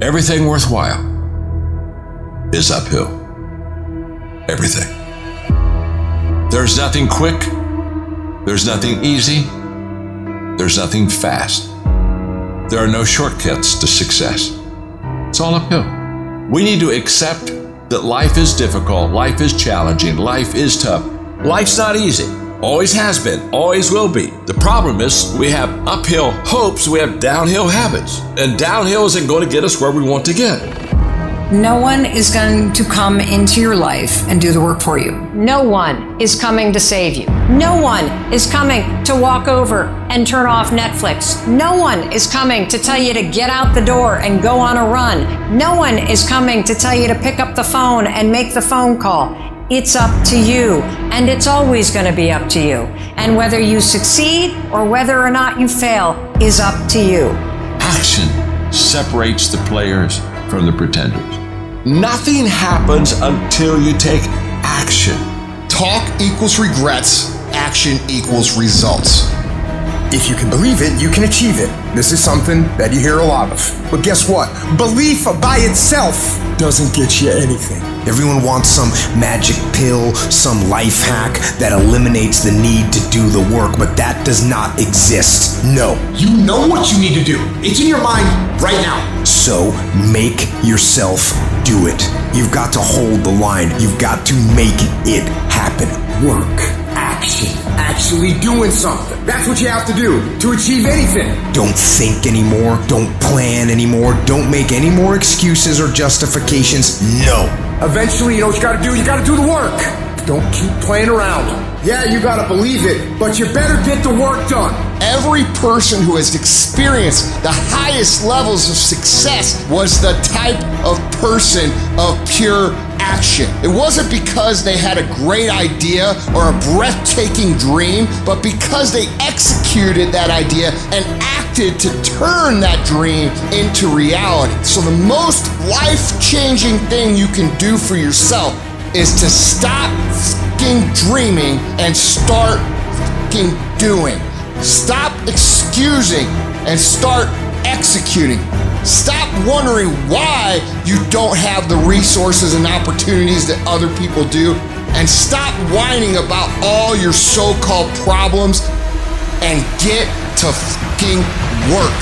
Everything worthwhile is uphill. Everything. There's nothing quick. There's nothing easy. There's nothing fast. There are no shortcuts to success. It's all uphill. We need to accept that life is difficult, life is challenging, life is tough. Life's not easy. Always has been, always will be. The problem is we have uphill hopes, we have downhill habits. And downhill isn't going to get us where we want to get. No one is going to come into your life and do the work for you. No one is coming to save you. No one is coming to walk over and turn off Netflix. No one is coming to tell you to get out the door and go on a run. No one is coming to tell you to pick up the phone and make the phone call. It's up to you, and it's always going to be up to you. And whether you succeed or whether or not you fail is up to you. Action separates the players from the pretenders. Nothing happens until you take action. Talk equals regrets. Action equals results. If you can believe it, you can achieve it. This is something that you hear a lot of. But guess what? Belief by itself doesn't get you anything. Everyone wants some magic pill, some life hack that eliminates the need to do the work, but that does not exist. No. You know what you need to do. It's in your mind right now. So make yourself do it. You've got to hold the line. You've got to make it happen. Work. Action. Actually doing something. That's what you have to do to achieve anything. Don't think anymore. Don't plan anymore. Don't make any more excuses or justifications. No. Eventually, you know what you gotta do? You gotta do the work. Don't keep playing around. Yeah, you gotta believe it, but you better get the work done. Every person who has experienced the highest levels of success was the type of person of pure action. It wasn't because they had a great idea or a breathtaking dream, but because they executed that idea and acted to turn that dream into reality. So the most life-changing thing you can do for yourself is to stop fucking dreaming and start fucking doing. Stop excusing and start executing. Stop wondering why you don't have the resources and opportunities that other people do, and stop whining about all your so-called problems and get to fucking work.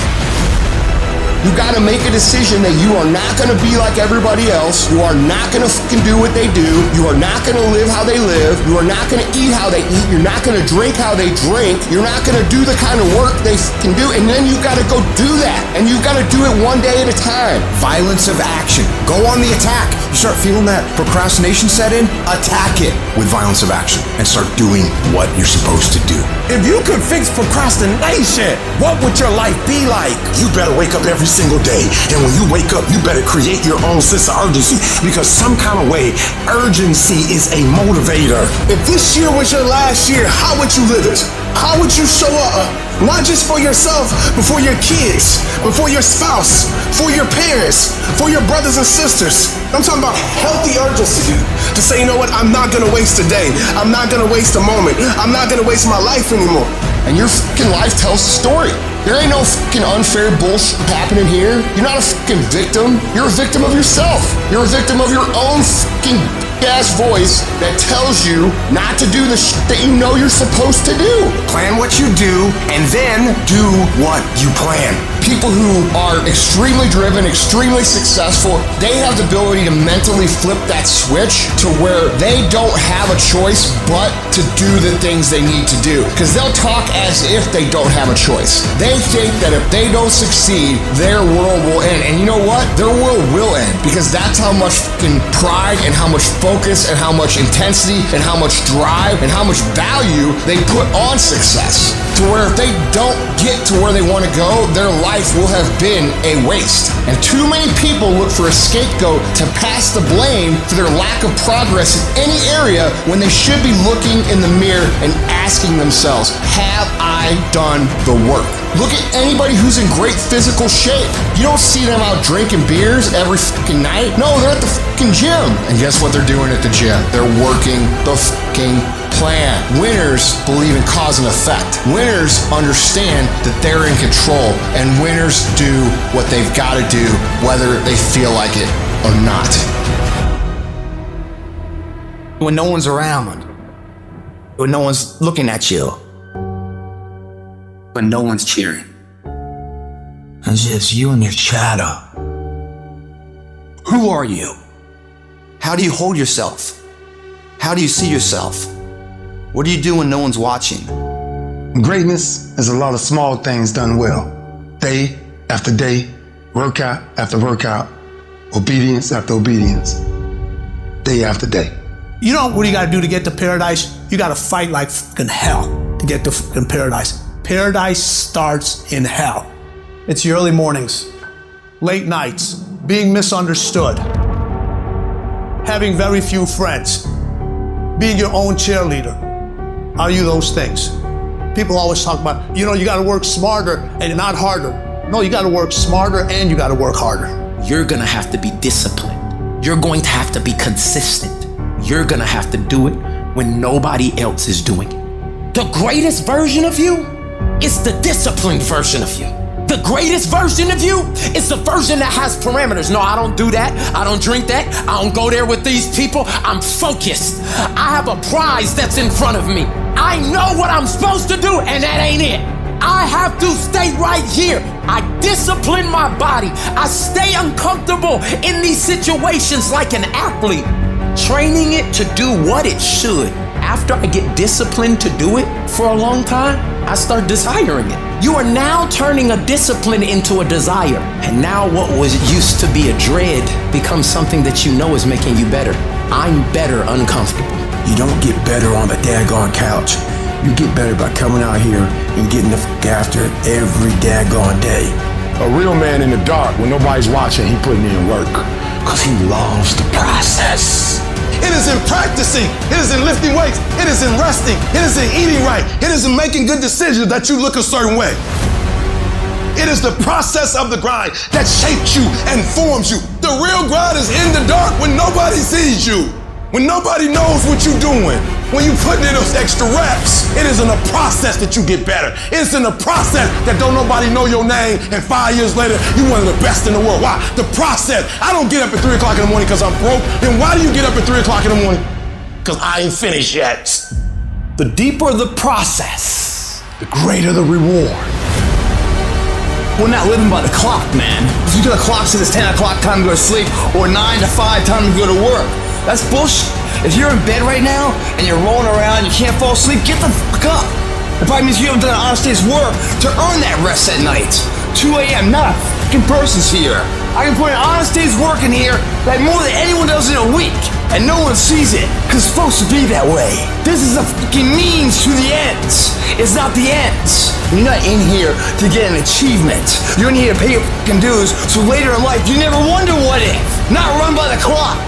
You gotta make a decision that you are not gonna be like everybody else. You are not gonna fucking do what they do. You are not gonna live how they live. You are not gonna eat how they eat. You're not gonna drink how they drink. You're not gonna do the kind of work they fucking do. And then you gotta go do that. And you gotta do it one day at a time. Violence of action. Go on the attack. You start feeling that procrastination set in, attack it with violence of action and start doing what you're supposed to do. If you could fix procrastination, what would your life be like? You better wake up every single day, and when you wake up, you better create your own sense of urgency, because some kind of way, urgency is a motivator. If this year was your last year, how would you live it? How would you show up? Not just for yourself, but for your kids, for your spouse, for your parents, for your brothers and sisters. I'm talking about healthy urgency to say, you know what, I'm not gonna waste a day. I'm not gonna waste a moment. I'm not gonna waste my life anymore. And your fucking life tells the story. There ain't no fucking unfair bullshit happening here. You're not a fucking victim. You're a victim of yourself. You're a victim of your own fucking ass voice that tells you not to do the shit that you know you're supposed to do. Plan what you do, and then do what you plan. People who are extremely driven, extremely successful, they have the ability to mentally flip that switch to where they don't have a choice but to do the things they need to do. Because they'll talk as if they don't have a choice. They think that if they don't succeed, their world will end. And you know what? Their world will end, because that's how much fucking pride and how much focus and how much intensity and how much drive and how much value they put on success. To where if they don't get to where they want to go, their life will have been a waste. And too many people look for a scapegoat to pass the blame for their lack of progress in any area, when they should be looking in the mirror and asking themselves, have I done the work? Look at anybody who's in great physical shape. You don't see them out drinking beers every fucking night. No, they're at the fucking gym. And guess what they're doing at the gym? They're working the fucking plan. Winners believe in cause and effect. Winners understand that they're in control, and winners do what they've got to do, whether they feel like it or not. When no one's around, when no one's looking at you, when no one's cheering, it's just you and your shadow. Who are you? How do you hold yourself? How do you see yourself? What do you do when no one's watching? Greatness is a lot of small things done well. Day after day, workout after workout, obedience after obedience, day after day. You know what you gotta do to get to paradise? You gotta fight like fucking hell to get to fucking paradise. Paradise starts in hell. It's your early mornings, late nights, being misunderstood, having very few friends, being your own cheerleader. Are you those things? People always talk about, you gotta work smarter and not harder. No, you gotta work smarter and you gotta work harder. You're gonna have to be disciplined. You're going to have to be consistent. You're gonna have to do it when nobody else is doing it. The greatest version of you is the disciplined version of you. The greatest version of you is the version that has parameters. No, I don't do that. I don't drink that. I don't go there with these people. I'm focused. I have a prize that's in front of me. I know what I'm supposed to do, and that ain't it. I have to stay right here. I discipline my body. I stay uncomfortable in these situations like an athlete, training it to do what it should. After I get disciplined to do it for a long time, I start desiring it. You are now turning a discipline into a desire. And now what was used to be a dread becomes something that you know is making you better. I'm better uncomfortable. You don't get better on the daggone couch. You get better by coming out here and getting the fuck after it every daggone day. A real man in the dark, when nobody's watching, he putting in work. Cause he loves the process. It is in practicing. It is in lifting weights. It is in resting. It is in eating right. It is in making good decisions that you look a certain way. It is the process of the grind that shapes you and forms you. The real grind is in the dark when nobody sees you, when nobody knows what you're doing. When you put in those extra reps, it is in the process that you get better. It's in the process that don't nobody know your name, and 5 years later, you're one of the best in the world. Why? The process. I don't get up at 3 o'clock in the morning because I'm broke. Then why do you get up at 3 o'clock in the morning? Because I ain't finished yet. The deeper the process, The greater the reward. we're not living by the clock, man. If you got a clock says it's 10 o'clock time to go to sleep, or 9 to 5 time to go to work, that's bullshit. If you're in bed right now and you're rolling around, you can't fall asleep, get the fuck up. It probably means you haven't done an honest day's work to earn that rest at night. 2 a.m., not a fucking person's here. I can put an honest day's work in here like more than anyone does in a week, and no one sees it, because it's supposed to be that way. This is a fucking means to the ends. It's not the ends. You're not in here to get an achievement. You're in here to pay your fucking dues, so later in life you never wonder what if. Not run by the clock.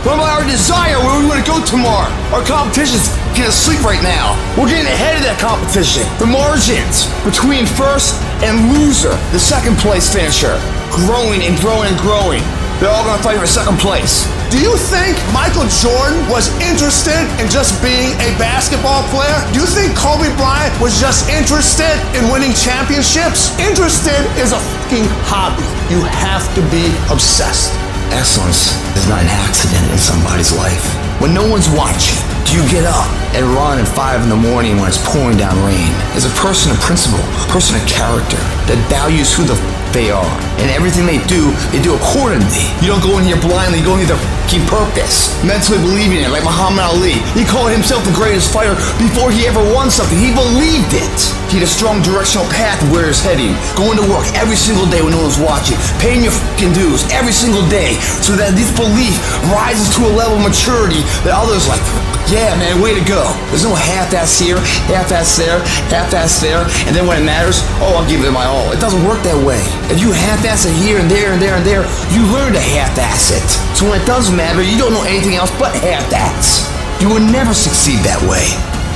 Run by our desire where we want to go tomorrow. Our competition's getting asleep right now. We're getting ahead of that competition. The margins between first and loser, the second place finisher, growing and growing and growing. They're all gonna fight for second place. Do you think Michael Jordan was interested in just being a basketball player? Do you think Kobe Bryant was just interested in winning championships? Interested is a fucking hobby. You have to be obsessed. Excellence is not an accident in somebody's life. When no one's watching, do you get up and run at 5 in the morning when it's pouring down rain? As a person of principle, person of character, that values who the they are, and everything they do accordingly. You don't go in here blindly, you go in here with a fucking purpose, mentally believing it, like Muhammad Ali. He called himself the greatest fighter before he ever won something. He believed it. He had a strong directional path of where he's heading, going to work every single day when no one's watching, paying your fucking dues every single day, so that this belief rises to a level of maturity that others like, yeah, man, way to go. There's no half-ass here, half-ass there, half-ass there, and then when it matters, oh, I'll give it my all. It doesn't work that way. If you half-ass it here and there and there and there, you learn to half-ass it. So when it does matter, you don't know anything else but half-ass. You will never succeed that way.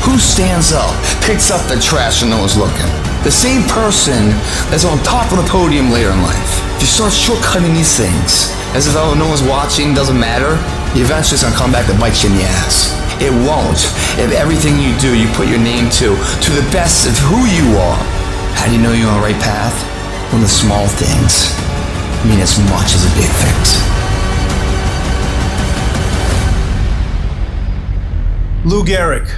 Who stands up, picks up the trash when no one's looking? The same person that's on top of the podium later in life. If you start shortcutting these things, as if, oh, no one's watching, doesn't matter, eventually it's gonna come back to bite you in the ass. It won't. If everything you do, you put your name to the best of who you are. How do you know you're on the right path? When the small things mean as much as a big things. Lou Gehrig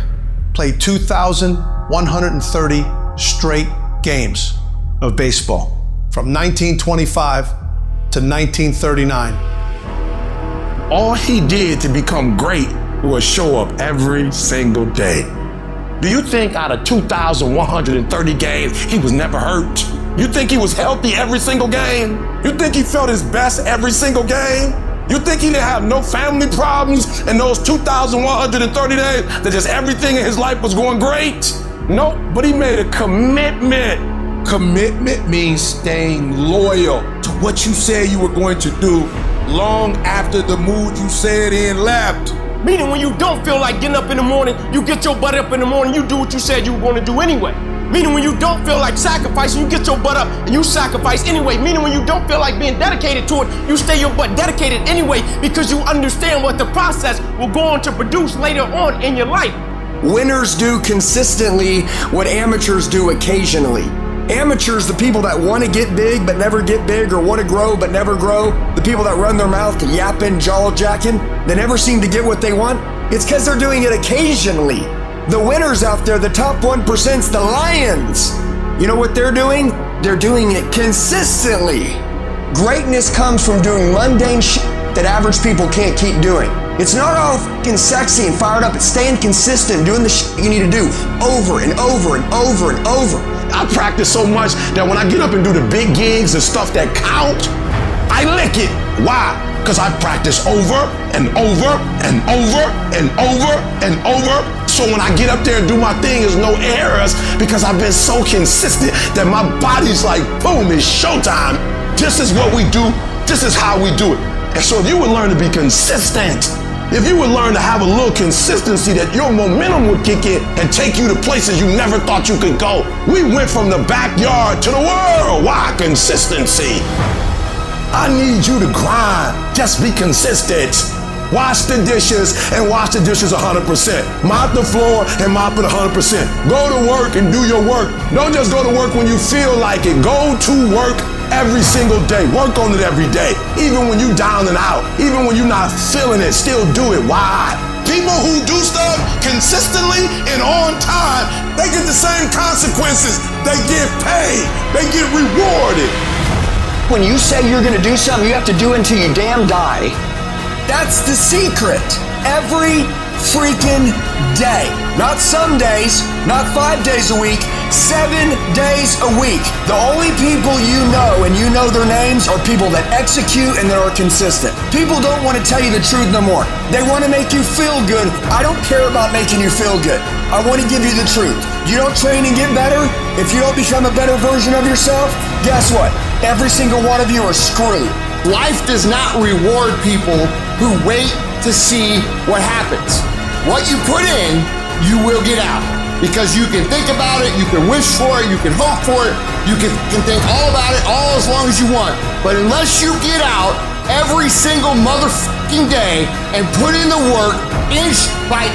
played 2,130 straight games of baseball from 1925 to 1939. All he did to become great was show up every single day. Do you think out of 2,130 games, he was never hurt? You think he was healthy every single game? You think he felt his best every single game? You think he didn't have no family problems in those 2,130 days, that just everything in his life was going great? Nope, but he made a commitment. Commitment means staying loyal to what you said you were going to do long after the mood you said in left. Meaning when you don't feel like getting up in the morning, you get your butt up in the morning, you do what you said you were going to do anyway. Meaning when you don't feel like sacrificing, you get your butt up and you sacrifice anyway. Meaning when you don't feel like being dedicated to it, you stay your butt dedicated anyway because you understand what the process will go on to produce later on in your life. Winners do consistently what amateurs do occasionally. Amateurs, the people that want to get big but never get big, or want to grow but never grow, the people that run their mouth to yapping, jaw-jacking, they never seem to get what they want. It's because they're doing it occasionally. The winners out there, the top 1%'s the Lions. You know what they're doing? They're doing it consistently. Greatness comes from doing mundane shit that average people can't keep doing. It's not all fucking sexy and fired up. It's staying consistent, doing the shit you need to do over and over and over and over. I practice so much that when I get up and do the big gigs and stuff that count, I lick it. Why? Because I practice over and over and over and over and over. So when I get up there and do my thing, there's no errors because I've been so consistent that my body's like, boom, it's showtime. This is what we do. This is how we do it. And so if you would learn to be consistent, if you would learn to have a little consistency, that your momentum would kick in and take you to places you never thought you could go. We went from the backyard to the world. Why? Consistency. I need you to grind. Just be consistent. Wash the dishes and wash the dishes 100%. Mop the floor and mop it 100%. Go to work and do your work. Don't just go to work when you feel like it. Go to work every single day. Work on it every day. Even when you down and out. Even when you're not feeling it, still do it. Why? People who do stuff consistently and on time, they get the same consequences. They get paid. They get rewarded. When you say you're gonna do something, you have to do it until you damn die. That's the secret. Every freaking day. Not some days, not 5 days a week, 7 days a week. The only people you know, and you know their names, are people that execute and that are consistent. People don't want to tell you the truth no more. They want to make you feel good. I don't care about making you feel good. I want to give you the truth. You don't train and get better? If you don't become a better version of yourself, guess what? Every single one of you are screwed. Life does not reward people who wait to see what happens. What you put in, you will get out. Because you can think about it, you can wish for it, you can hope for it, you can think all about it all as long as you want. But unless you get out every single motherfucking day and put in the work, inch by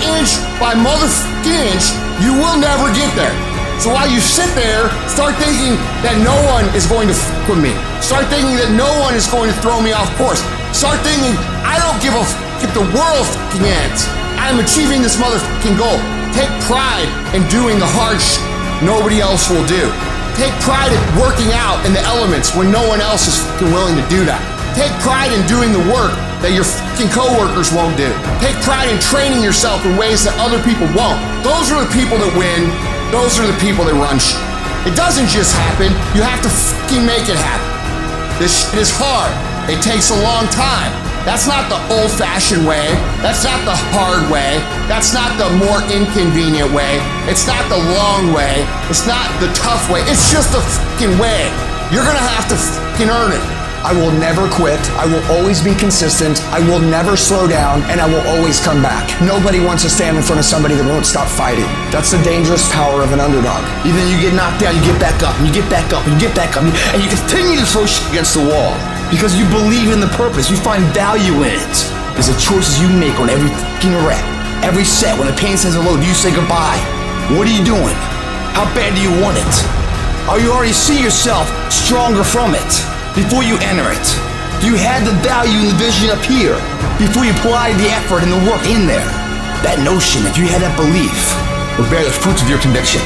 motherfucking inch, you will never get there. So while you sit there, start thinking that no one is going to fuck with me. Start thinking that no one is going to throw me off course. Start thinking, I don't give a fuck if the world fucking ends. I'm achieving this motherfucking goal. Take pride in doing the hard shit nobody else will do. Take pride in working out in the elements when no one else is fucking willing to do that. Take pride in doing the work that your fucking coworkers won't do. Take pride in training yourself in ways that other people won't. Those are the people that win. Those are the people that run shit. It doesn't just happen. You have to fucking make it happen. This shit is hard. It takes a long time. That's not the old-fashioned way. That's not the hard way. That's not the more inconvenient way. It's not the long way. It's not the tough way. It's just the fucking way. You're gonna have to fucking earn it. I will never quit. I will always be consistent. I will never slow down, and I will always come back. Nobody wants to stand in front of somebody that won't stop fighting. That's the dangerous power of an underdog. Even you get knocked down, you get back up, and you get back up, and you get back up, and you continue to throw shit against the wall. Because you believe in the purpose. You find value in it. It's the choices you make on every fucking rep. Every set, when the pain says hello, do you say goodbye? What are you doing? How bad do you want it? Or you already see yourself stronger from it before you enter it? Do you have the value and the vision up here before you apply the effort and the work in there? That notion, if you had that belief, will bear the fruits of your conviction.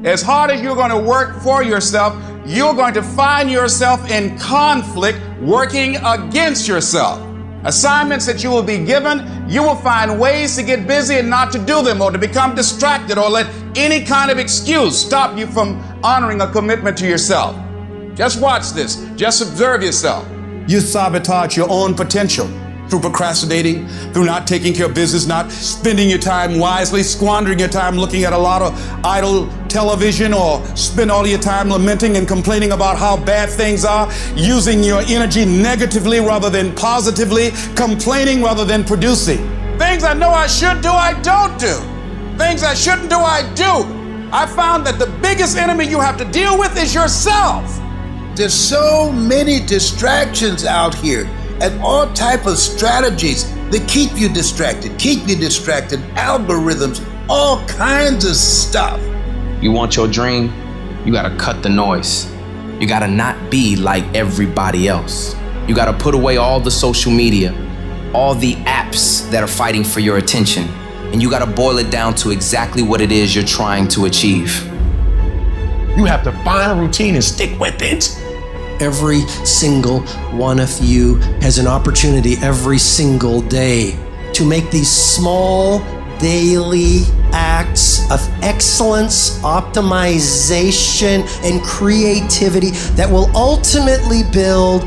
As hard as you're going to work for yourself, you're going to find yourself in conflict working against yourself. Assignments that you will be given, you will find ways to get busy and not to do them, or to become distracted, or let any kind of excuse stop you from honoring a commitment to yourself. Just watch this. Just observe yourself. You sabotage your own potential through procrastinating, through not taking care of business, not spending your time wisely, squandering your time looking at a lot of idle television, or spend all your time lamenting and complaining about how bad things are, using your energy negatively rather than positively, complaining rather than producing. Things I know I should do, I don't do. Things I shouldn't do, I do. I found that the biggest enemy you have to deal with is yourself. There's so many distractions out here, and all type of strategies that keep you distracted, algorithms, all kinds of stuff. You want your dream? You gotta cut the noise. You gotta not be like everybody else. You gotta put away all the social media, all the apps that are fighting for your attention, and you gotta boil it down to exactly what it is you're trying to achieve. You have to find a routine and stick with it. Every single one of you has an opportunity every single day to make these small daily acts of excellence, optimization, and creativity that will ultimately build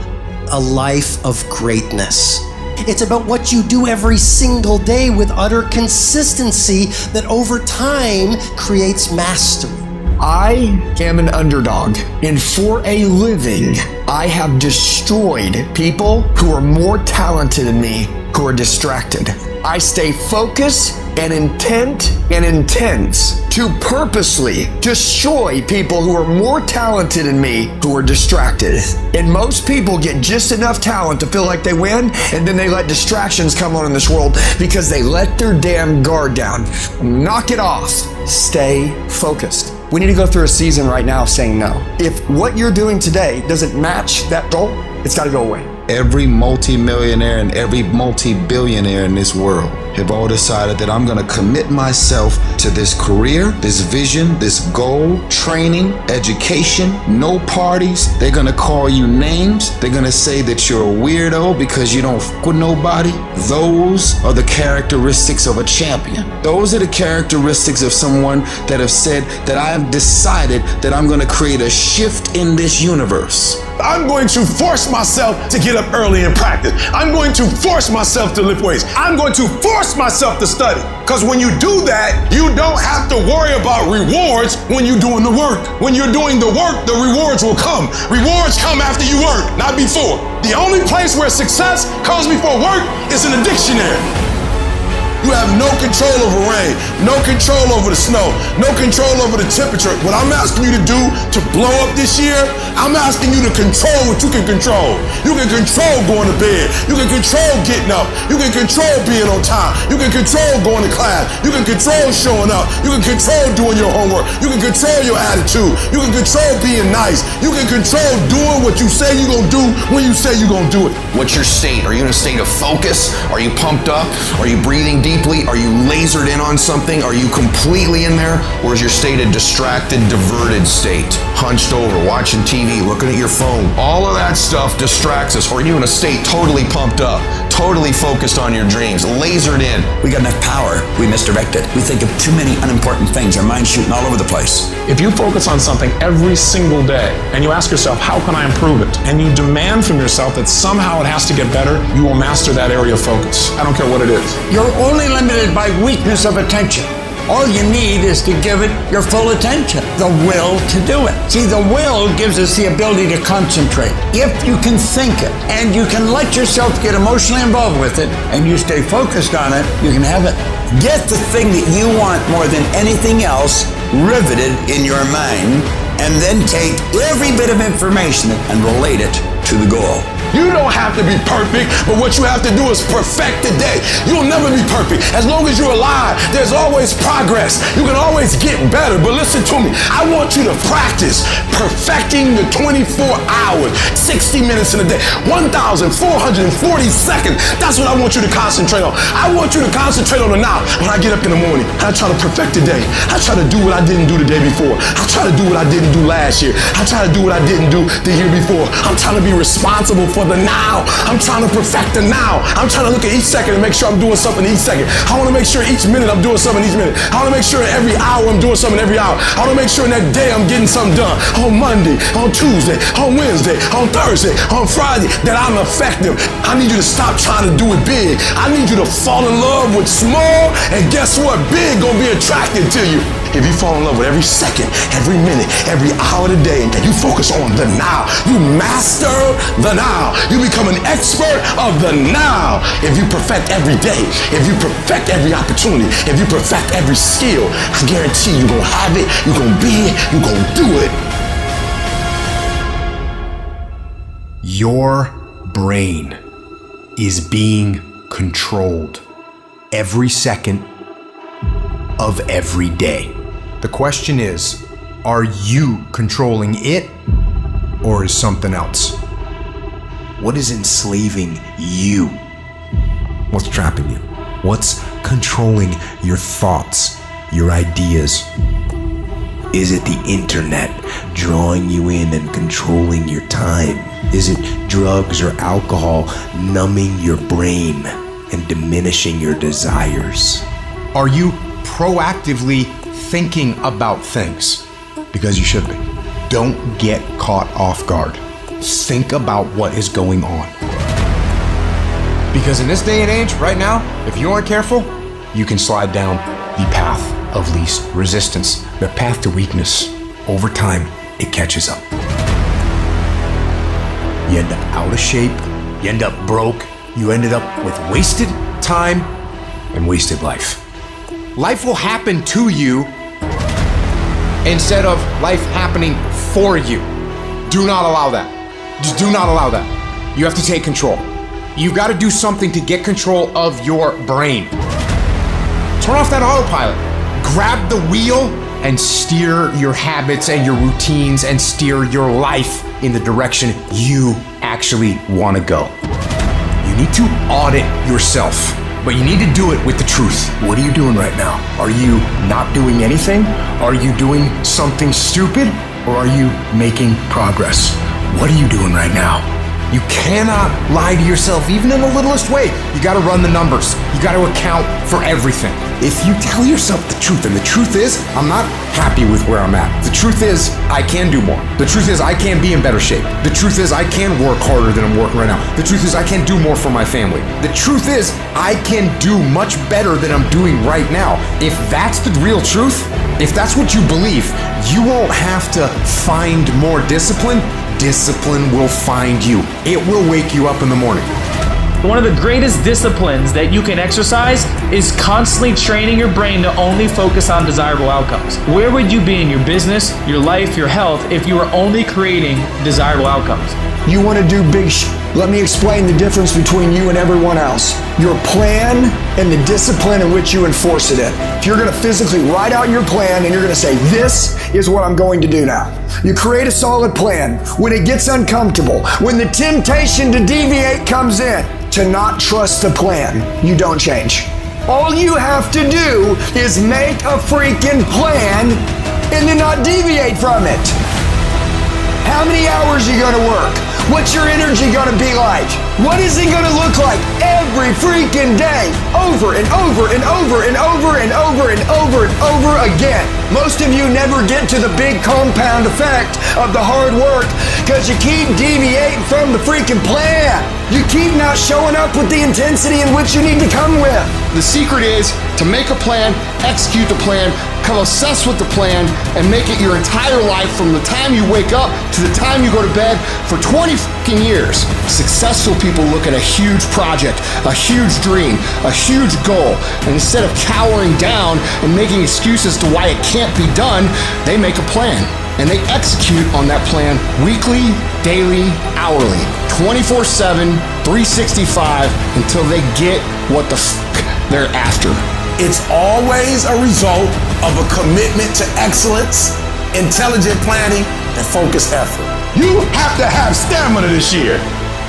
a life of greatness. It's about what you do every single day with utter consistency that over time creates mastery. I am an underdog, and for a living, I have destroyed people who are more talented than me, who are distracted. I stay focused and intent and intense to purposely destroy people who are more talented than me, who are distracted. And most people get just enough talent to feel like they win, and then they let distractions come on in this world because they let their damn guard down. Knock it off. Stay focused. We need to go through a season right now of saying no. If what you're doing today doesn't match that goal, it's got to go away. Every multi-millionaire and every multi-billionaire in this world have all decided that I'm going to commit myself to this career, this vision, this goal, training, education, no parties. They're going to call you names. They're going to say that you're a weirdo because you don't f with nobody. Those are the characteristics of a champion. Those are the characteristics of someone that have said that I have decided that I'm going to create a shift in this universe. I'm going to force myself to get up early and practice. I'm going to force myself to lift weights. I'm going to force myself to study. Because when you do that, you don't have to worry about rewards when you're doing the work. When you're doing the work, the rewards will come. Rewards come after you work, not before. The only place where success comes before work is in the dictionary. You have no control over rain, no control over the snow, no control over the temperature. What I'm asking you to do to blow up this year, I'm asking you to control what you can control. You can control going to bed. You can control getting up. You can control being on time. You can control going to class. You can control showing up. You can control doing your homework. You can control your attitude. You can control being nice. You can control doing what you say you're going to do when you say you're going to do it. What's your state? Are you in a state of focus? Are you pumped up? Are you breathing deeply? Are you lasered in on something? Are you completely in there? Or is your state a distracted, diverted state? Hunched over, watching TV, looking at your phone. All of that stuff distracts us. Or are you in a state totally pumped up, totally focused on your dreams, lasered in? We got enough power, we misdirect it. We think of too many unimportant things. Our mind's shooting all over the place. If you focus on something every single day and you ask yourself, how can I improve it? And you demand from yourself that somehow it has to get better, you will master that area of focus. I don't care what it is. You're only limited by weakness of attention. All you need is to give it your full attention, the will to do it. See, the will gives us the ability to concentrate. If you can think it and you can let yourself get emotionally involved with it and you stay focused on it, you can have it. Get the thing that you want more than anything else riveted in your mind, and then take every bit of information and relate it to the goal. You don't have to be perfect, but what you have to do is perfect the day. You'll never be perfect. As long as you're alive, there's always progress. You can always get better. But listen to me. I want you to practice perfecting the 24 hours, 60 minutes in a day, 1,440 seconds. That's what I want you to concentrate on. I want you to concentrate on the now. When I get up in the morning, I try to perfect the day. I try to do what I didn't do the day before. I try to do what I didn't do last year. I try to do what I didn't do the year before. I'm trying to be responsible for the now. I'm trying to perfect the now. I'm trying to look at each second and make sure I'm doing something each second. I want to make sure each minute I'm doing something each minute. I want to make sure every hour I'm doing something every hour. I want to make sure in that day I'm getting something done. On Monday, on Tuesday, on Wednesday, on Thursday, on Friday, that I'm effective. I need you to stop trying to do it big. I need you to fall in love with small, and guess what? Big gonna be attracted to you. If you fall in love with every second, every minute, every hour of the day, and you focus on the now, you master the now. You become an expert of the now. If you perfect every day, if you perfect every opportunity, if you perfect every skill, I guarantee you're gonna have it, you're gonna be it, you're gonna do it. Your brain is being controlled every second of every day. The question is, are you controlling it, or is something else? What is enslaving you? What's trapping you? What's controlling your thoughts, your ideas? Is it the internet drawing you in and controlling your time? Is it drugs or alcohol numbing your brain and diminishing your desires? Are you proactively thinking about things? Because you should be. Don't get caught off guard. Think about what is going on. Because in this day and age, right now, if you aren't careful, you can slide down the path of least resistance, the path to weakness. Over time, it catches up. You end up out of shape, you end up broke, you ended up with wasted time and wasted life. Life will happen to you instead of life happening for you. Do not allow that. Just do not allow that. You have to take control. You've got to do something to get control of your brain. Turn off that autopilot. Grab the wheel and steer your habits and your routines and steer your life in the direction you actually want to go. You need to audit yourself, but you need to do it with the truth. What are you doing right now? Are you not doing anything? Are you doing something stupid? Or are you making progress? What are you doing right now? You cannot lie to yourself, even in the littlest way. You gotta run the numbers. You gotta account for everything. If you tell yourself the truth, and the truth is, I'm not happy with where I'm at. The truth is, I can do more. The truth is, I can be in better shape. The truth is, I can work harder than I'm working right now. The truth is, I can do more for my family. The truth is, I can do much better than I'm doing right now. If that's the real truth, if that's what you believe, you won't have to find more discipline. Discipline will find you. It will wake you up in the morning. One of the greatest disciplines that you can exercise is constantly training your brain to only focus on desirable outcomes. Where would you be in your business, your life, your health if you were only creating desirable outcomes? You want to do big Let me explain the difference between you and everyone else. Your plan and the discipline in which you enforce it in. If you're going to physically write out your plan and you're going to say, this is what I'm going to do now. You create a solid plan. When it gets uncomfortable, when the temptation to deviate comes in, to not trust the plan, you don't change. All you have to do is make a freaking plan and then not deviate from it. How many hours are you going to work? What's your energy going to be like? What is it going to look like every freaking day? Over and over and over and over and over and over and over again. Most of you never get to the big compound effect of the hard work because you keep deviating from the freaking plan. You keep not showing up with the intensity in which you need to come with. The secret is to make a plan, execute the plan, become obsessed with the plan, and make it your entire life from the time you wake up to the time you go to bed for 20 fucking years. Successful people look at a huge project, a huge dream, a huge goal, and instead of cowering down and making excuses to why it can't be done, they make a plan. and they execute on that plan weekly, daily, hourly, 24/7, 365 until they get what the they're after. It's always a result of a commitment to excellence, intelligent planning, and focused effort. You have to have stamina this year.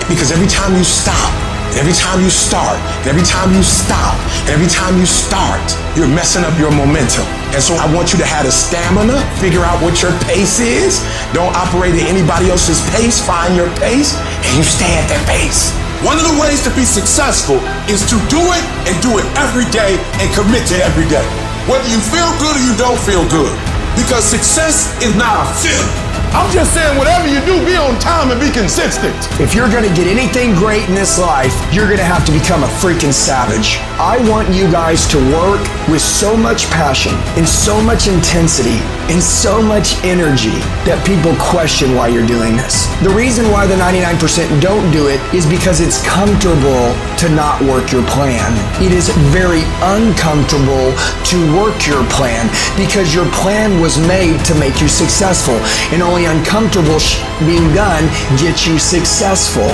Because every time you stop, and every time you start, and every time you stop, and every time you start, you're messing up your momentum. And so I want you to have the stamina, figure out what your pace is. Don't operate at anybody else's pace. Find your pace, and you stay at that pace. One of the ways to be successful is to do it and do it every day and commit to every day. Whether you feel good or you don't feel good. Because success is not a feeling. I'm just saying, whatever you do, be on time and be consistent. If you're gonna get anything great in this life, you're gonna have to become a freaking savage. I want you guys to work with so much passion and so much intensity and so much energy that people question why you're doing this. The reason why the 99% don't do it is because it's comfortable to not work your plan. It is very uncomfortable to work your plan because your plan was made to make you successful, and only uncomfortable being done gets you successful.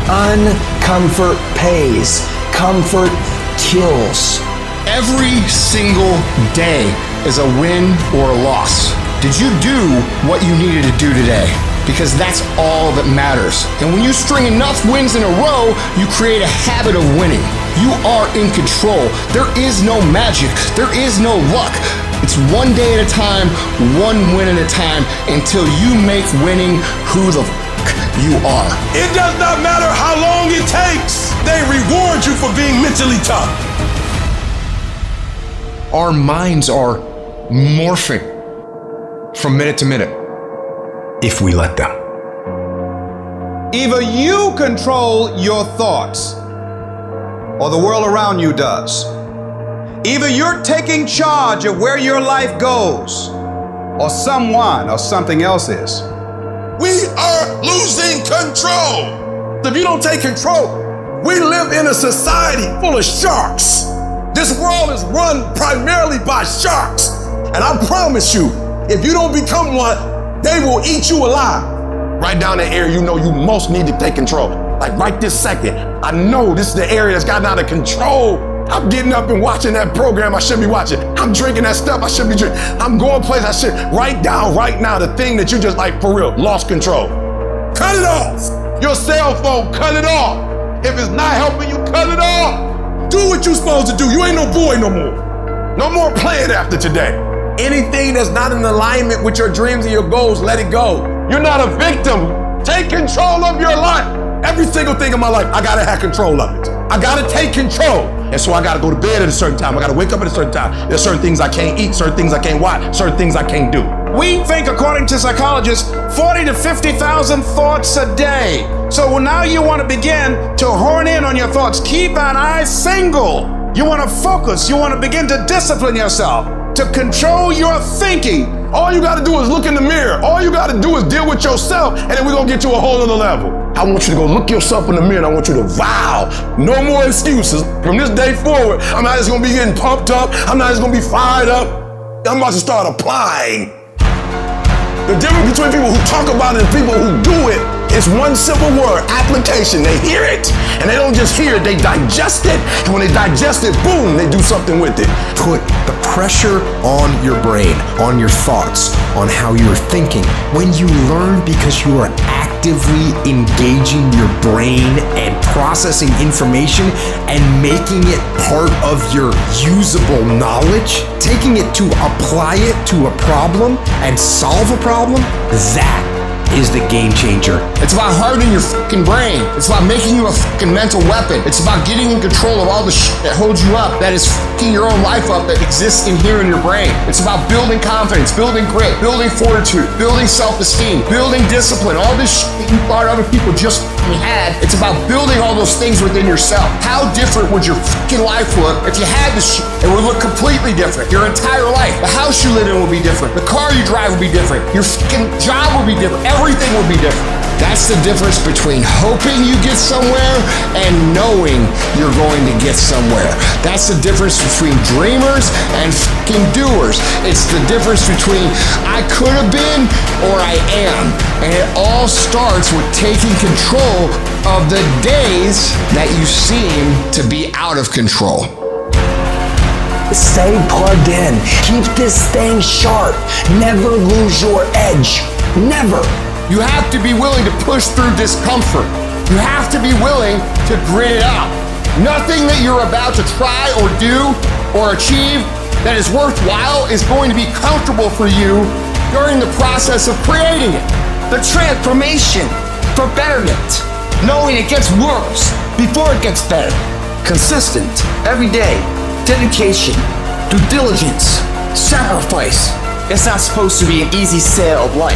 Uncomfort pays. Comfort kills. Every single day is a win or a loss. Did you do what you needed to do today? Because that's all that matters. And when you string enough wins in a row, you create a habit of winning. You are in control. There is no magic. There is no luck. It's one day at a time, one win at a time, until you make winning who the you are. It does not matter how long it takes. They reward you for being mentally tough. Our minds are morphing from minute to minute if we let them. Either you control your thoughts or the world around you does. Either you're taking charge of where your life goes or someone or something else is. We are losing control. If you don't take control, we live in a society full of sharks. This world is run primarily by sharks. And I promise you, if you don't become one, they will eat you alive. Right down the area you know you most need to take control. Like right this second, I know this is the area that's gotten out of control. I'm getting up and watching that program I should be watching. I'm drinking that stuff I should be drinking. I'm going places I should. Write down right now the thing that you just like for real, lost control. Cut it off. Your cell phone, cut it off. If it's not helping you, cut it off. Do what you're supposed to do. You ain't no boy no more. No more playing after today. Anything that's not in alignment with your dreams and your goals, let it go. You're not a victim. Take control of your life. Every single thing in my life, I gotta have control of it. I gotta take control. And so I gotta go to bed at a certain time. I gotta wake up at a certain time. There's certain things I can't eat, certain things I can't watch, certain things I can't do. We think, according to psychologists, 40 to 50,000 thoughts a day. So now you want to begin to hone in on your thoughts. Keep an eye single. You want to focus. You want to begin to discipline yourself to control your thinking. All you gotta do is look in the mirror. All you gotta do is deal with yourself, and then we're gonna get to a whole other level. I want you to go look yourself in the mirror, and I want you to vow. No more excuses. From this day forward, I'm not just gonna be getting pumped up. I'm not just gonna be fired up. I'm about to start applying. The difference between people who talk about it and people who do it is one simple word: application. They hear it, and they don't just hear it, they digest it. And when they digest it, boom, they do something with it. Put the pressure on your brain, on your thoughts, on how you're thinking. When you learn because you are actively engaging your brain and processing information and making it part of your usable knowledge, taking it to apply it to a problem and solve a problem, that is the game changer. It's about hardening your fucking brain. It's about making you a fucking mental weapon. It's about getting in control of all the shit that holds you up, that is fucking your own life up, that exists in here in your brain. It's about building confidence, building grit, building fortitude, building self-esteem, building discipline, all this shit that you thought other people just had. It's about building all those things within yourself. How different would your fucking life look if you had this shit? It would look completely different. Your entire life. The house you live in would be different. The car you drive would be different. Your fucking job would be different. Everything would be different. That's the difference between hoping you get somewhere and knowing you're going to get somewhere. That's the difference between dreamers and fucking doers. It's the difference between I could have been or I am. And it all starts with taking control of the days that you seem to be out of control. Stay plugged in. Keep this thing sharp. Never lose your edge. Never. You have to be willing to push through discomfort. You have to be willing to grit it out. Nothing that you're about to try or do or achieve that is worthwhile is going to be comfortable for you during the process of creating it. The transformation for betterment. Knowing it gets worse before it gets better. Consistent, every day. Dedication, due diligence, sacrifice. It's not supposed to be an easy sail of life.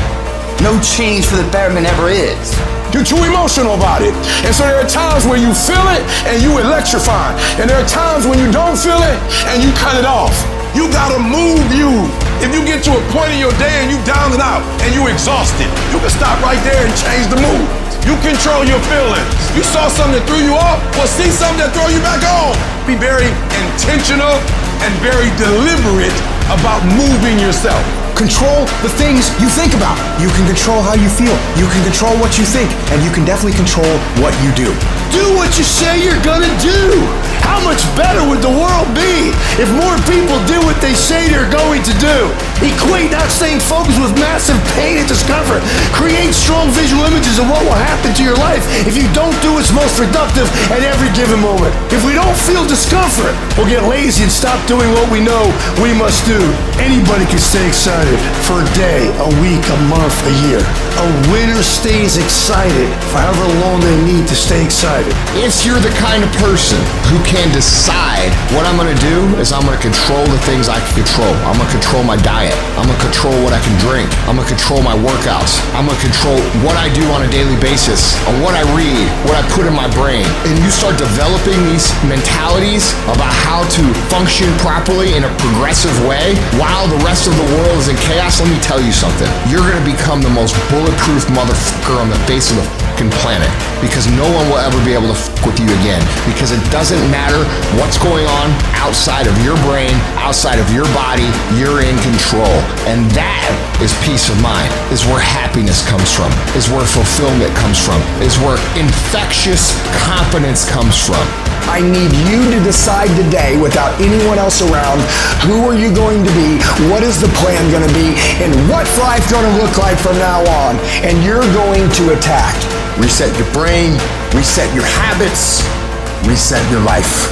No change for the betterment ever is. You're too emotional about it. And so there are times where you feel it and you electrify. And there are times when you don't feel it and you cut it off. You gotta move you. If you get to a point in your day and you down and out and you exhausted, you can stop right there and change the mood. You control your feelings. You saw something that threw you off, well, see something that throw you back on. Be very intentional and very deliberate about moving yourself. Control the things you think about. You can control how you feel. You can control what you think. And you can definitely control what you do. Do what you say you're gonna do. How much better would the world be if more people did what they say they're going to do? Equate not staying focused with massive pain and discomfort. Create strong visual images of what will happen to your life if you don't do what's most productive at every given moment. If we don't feel discomfort, we'll get lazy and stop doing what we know we must do. Anybody can stay excited for a day, a week, a month, a year. A winner stays excited for however long they need to stay excited. If you're the kind of person who can decide what I'm gonna do is I'm gonna control the things I can control. I'm gonna control my diet. I'm gonna control what I can drink. I'm gonna control my workouts. I'm gonna control what I do on a daily basis, on what I read, what I put in my brain. And you start developing these mentalities about how to function properly in a progressive way while the rest of the world is in chaos. Let me tell you something. You're gonna become the most bulletproof motherfucker on the face of the fucking planet, because no one will ever be able to fuck with you again, because it doesn't matter what's going on outside of your brain, outside of your body, you're in control. And that is peace of mind, is where happiness comes from, is where fulfillment comes from, is where infectious confidence comes from. I need you to decide today, without anyone else around, who are you going to be, what is the plan going to be, and what's life going to look like from now on, and you're going to attack. Reset your brain, reset your habits, reset your life.